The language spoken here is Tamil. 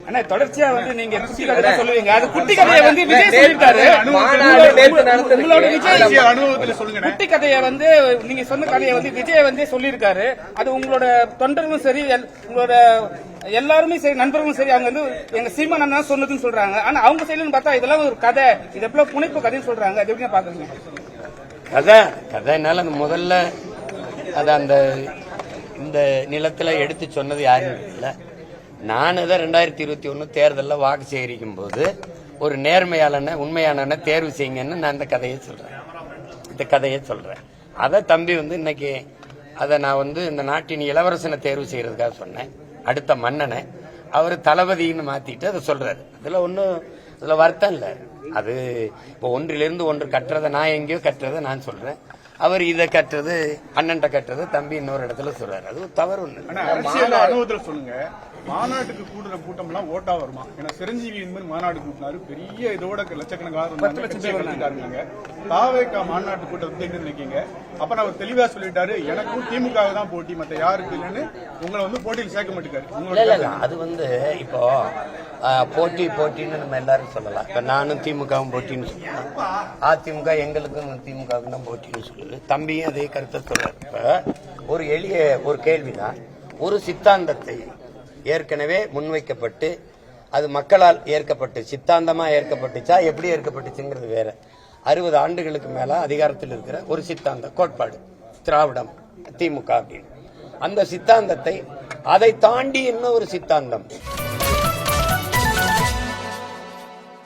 ஆனா தொடர்ச்சியா வந்து நீங்க குட்டி கதை சொல்லுவீங்க. அது குட்டி கதையை வந்து விஜய் சொல்லிருக்காரு. உங்களோட விஜய் அனுபவத்துல சொல்லுங்க. குட்டி கதையை வந்து நீங்க சொன்ன கதையை வந்து விஜய் வந்து சொல்லியிருக்காரு. அது உங்களோட தொண்டர்களும் சரி, உங்களோட எல்லாருமே சரி, நண்பர்களும் சரி, அவங்க வந்து எங்க சீமான் அண்ணா சொன்னதுன்னு சொல்றாங்க. ஆனா அவங்க சைடுன்னு பார்த்தா இதெல்லாம் ஒரு கதை, இது எப்படிலாம் புனைப்பு கதைன்னு சொல்றாங்க. அது எப்படி பாக்குறீங்க? கதைனால முதல்ல அது அந்த இந்த நிலத்துல எடுத்து சொன்னது யாரும் இல்லை. நான் தான் 2021 தேர்தலில் வாக்கு சேகரிக்கும் போது ஒரு நேர்மையாளனை உண்மையான தேர்வு செய்யுங்கன்னு நான் இந்த கதையை சொல்றேன். அதை தம்பி வந்து இன்னைக்கு அதை நான் வந்து இந்த நாட்டின் இளவரசனை தேர்வு செய்யறதுக்காக சொன்னேன். அடுத்த மன்னனை அவர் தளபதின்னு மாத்திட்டு அதை சொல்றாரு. அதுல வருத்தம் இல்லை. அது இப்போ ஒன்றிலிருந்து ஒன்று கட்டுறதை நான் எங்கேயோ கட்டுறதை நான் சொல்றேன். அவர் இதை கட்டுறது அண்ணன்ட்ட கட்டுறது தம்பி இன்னொரு இடத்துல சொல்றாரு. அது தவறு ஒண்ணு. அனுபவத்துல சொல்லுங்க. மாநாட்டுக்கு கூடுற கூட்டம் எல்லாம் ஓட்டா வருமா? ஏன்னா சிரஞ்சீவி என்பது மாநாடு கூட்டினாரு. பெரிய இதோட லட்சக்கணக்காக தாவேகா மாநாட்டு கூட்டத்தை நினைக்கீங்க. அப்ப நான் தெளிவா சொல்லிட்டாரு, எனக்கும் திமுக தான் போட்டி, மத்த யாருக்கு இல்லைன்னு உங்களை வந்து போட்டியில் சேர்க்க மாட்டேங்காரு. அது வந்து இப்போ போட்டின்னு நம்ம எல்லாரும் சொல்லலாம். இப்ப நானும் திமுகவும் போட்டின்னு சொல்லலாம். அதிமுக எங்களுக்கும் திமுகவுக்கு தான் போட்டின்னு சொல்லுது. தம்பியும் அதே கருத்தை சொல்றாரு. இப்ப ஒரு எளிய ஒரு கேள்விதான். ஒரு சித்தாந்தத்தை ஏற்கனவே முன்வைக்கப்பட்டு அது மக்களால் ஏற்கப்பட்டு சித்தாந்தமா ஏற்கப்பட்டுச்சா எப்படி ஏற்கப்பட்டுச்சுங்கிறது வேற. 60 ஆண்டுகளுக்கு மேல அதிகாரத்தில் இருக்கிற ஒரு சித்தாந்த கோட்பாடு திராவிடம் திமுக அப்படின்னு அந்த சித்தாந்தத்தை அதை தாண்டி இன்னும் ஒரு சித்தாந்தம்